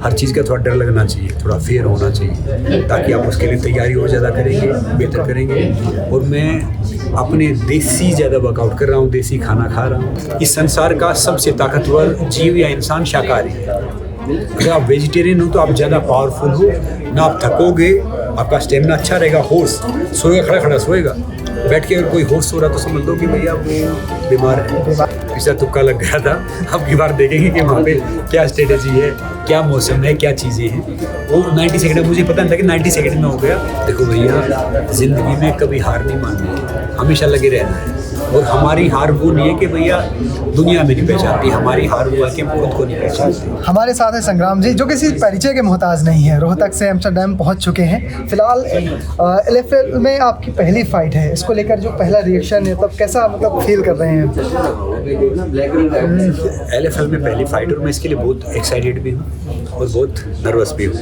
हर चीज़ का थोड़ा डर लगना चाहिए, थोड़ा फेयर होना चाहिए, ताकि आप उसके लिए तैयारी और ज़्यादा करेंगे, बेहतर करेंगे। और मैं अपने देसी ज़्यादा वर्कआउट कर रहा हूँ, देसी खाना खा रहा हूँ। इस संसार का सबसे ताकतवर जीव या इंसान शाकाहारी है। अगर आप वेजिटेरियन हो तो आप ज़्यादा पावरफुल हो, ना आप थकोगे, आपका स्टेमिना अच्छा रहेगा। हॉर्स सोएगा, खड़ा खड़ा सोएगा, बैठ के अगर कोई हॉर्स सो रहा तो समझ लो कि भैया वो बीमार है। पिछला तुक्का लग गया था, अब की बार देखेंगे कि वहाँ पे क्या स्ट्रेटेजी है, क्या मौसम है, क्या चीज़ें हैं। वो 90 सेकंड मुझे पता नहीं था कि 90 सेकंड में हो गया। देखो भैया, ज़िंदगी में कभी हार नहीं माननी है, हमेशा लगे रहना है। और हमारी हार वो नहीं है कि भैया दुनिया में नहीं पहचानती, हमारी हार वो है कि हम खुद को नहीं पहचानते। हमारे साथ है संग्राम जी, जो किसी परिचय के मोहताज नहीं है। रोहतक से एम्स्टर्डम पहुंच चुके हैं। फिलहाल LFL में आपकी पहली फाइट है, इसको लेकर जो पहला रिएक्शन है, तब कैसा फील कर रहे हैं? LFL में पहली फाइट और मैं इसके लिए बहुत एक्साइटेड भी हूँ और बहुत नर्वस भी हूँ।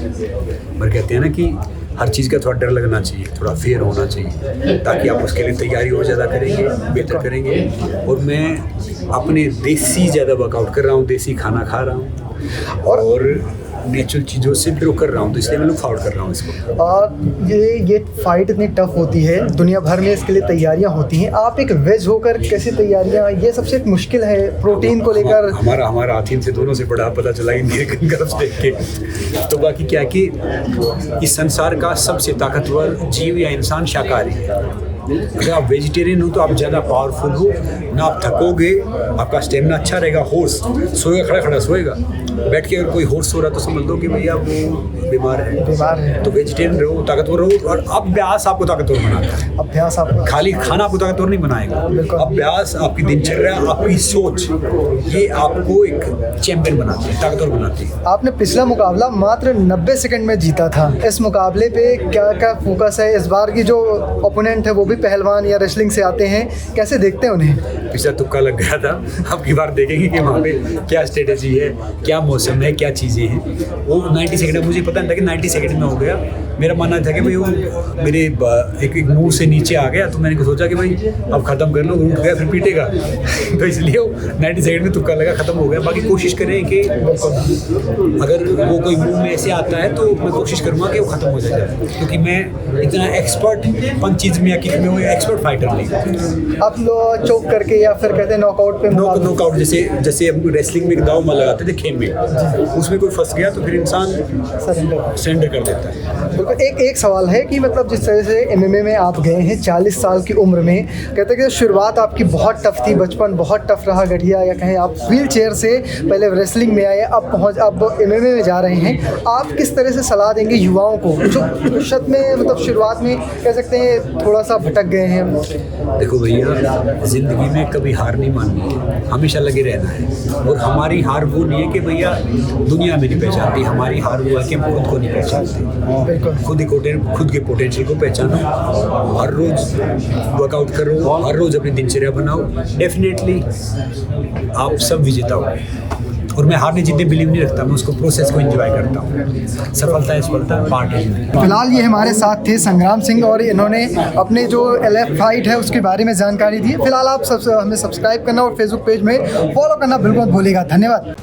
पर कहते हैं ना कि हर चीज़ का थोड़ा डर लगना चाहिए, थोड़ा फेयर होना चाहिए, ताकि आप उसके लिए तैयारी और ज़्यादा करेंगे, बेहतर करेंगे। और मैं अपने देसी ज़्यादा वर्कआउट कर रहा हूँ, देसी खाना खा रहा हूँ और नेचुरल चीज़ों से ग्रो कर रहा हूँ, तो इसलिए मैं लुक आउट कर रहा हूँ इसको। और ये फाइट इतनी टफ होती है, दुनिया भर में इसके लिए तैयारियां होती हैं। आप एक वेज होकर कैसी तैयारियां, ये सबसे एक मुश्किल है प्रोटीन को लेकर। हमारा हाथी से दोनों से बड़ा पता चला इंडियन गर्ल्स देख के। तो बाकी क्या कि इस संसार का सबसे ताकतवर जीव या इंसान शाकाहारी है। अगर आप वेजिटेरियन हो तो आप ज़्यादा पावरफुल हो, ना आप थकोगे, आपका स्टेमिना अच्छा रहेगा। हॉर्स सोएगा, खड़ा खड़ा सोएगा, बैठ के अगर कोई हॉर्स सो रहा तो समझ लो कि भैया वो बीमार है। तो वेजिटेरियन रहो, ताकतवर रहो। और अभ्यास आपको ताकतवर बनाता है। अभ्यास आपको, खाली खाना आपको ताकतवर नहीं बनाएगा। अभ्यास, आपकी दिनचर्या, आपकी सोच, ये आपको एक चैंपियन बनाती है, ताकतवर बनाती है। आपने पिछला मुकाबला मात्र 90 सेकंड में जीता था। इस मुकाबले पे क्या क्या फोकस है? इस बार की जो ओपोनेंट है वो भी पहलवान या रेसलिंग से आते हैं, कैसे देखते हैं उन्हें? पिछला तुक्का लग गया था, अब की बार देखेंगे कि वहाँ पे क्या स्ट्रेटेजी है, क्या मौसम है, क्या चीज़ें हैं। वो 90 सेकंड मुझे पता नहीं था कि 90 सेकंड में हो गया। मेरा मानना था कि भाई वो मेरे एक नूर से नीचे आ गया, तो मैंने सोचा कि भाई अब ख़त्म कर लो, उठ गया फिर पीटेगा। तो इसलिए वो 90 सेकंड में तुक्का लगा, ख़त्म हो गया। बाकी कोशिश करें कि अगर वो कोई मूव में ऐसे आता है तो मैं कोशिश करूँगा कि वो ख़त्म हो जाए, क्योंकि मैं इतना एक्सपर्ट पंचीज़ में या किक में वो एक्सपर्ट फाइटर नहीं। आप लोग चोक करके या फिर कहते हैं नॉकआउट पे? नॉकआउट जैसे हम रेसलिंग में दाव में लगाते थे खेल में, उसमें कोई फंस गया तो फिर इंसान सरेंडर कर देता है। एक सवाल है कि जिस तरह से MMA में आप गए हैं 40 साल की उम्र में, कहते हैं कि शुरुआत आपकी बहुत टफ थी, बचपन बहुत टफ रहा, गठिया या कहें आप व्हील चेयर से पहले रेसलिंग में आए, अब MMA में जा रहे हैं। आप किस तरह से सलाह देंगे युवाओं को जो शत में शुरुआत में कह सकते हैं थोड़ा सा भटक गए हैं? देखो भैया, ज़िंदगी में कभी हार नहीं माननी है, हमेशा लगे रहना है। और हमारी हार वो नहीं है कि भैया दुनिया में नहीं पहचानती, हमारी हार वो है कि हम खुद को नहीं पहचानते। खुद के पोटेंशियल को पहचानो, हर रोज़ वर्कआउट करो, हर रोज़ अपनी दिनचर्या बनाओ, डेफिनेटली आप सब विजेता हो। और मैं हारने जीतने बिलीव नहीं रखता, मैं उसको प्रोसेस को एंजॉय करता हूँ। सफलता है, सफलता पार्ट है। फिलहाल ये हमारे साथ थे संग्राम सिंह और इन्होंने अपने जो LF फाइट है उसके बारे में जानकारी दी। फिलहाल आप हमें सब्सक्राइब करना और फेसबुक पेज में फॉलो करना बिल्कुल मत भूलिएगा। धन्यवाद।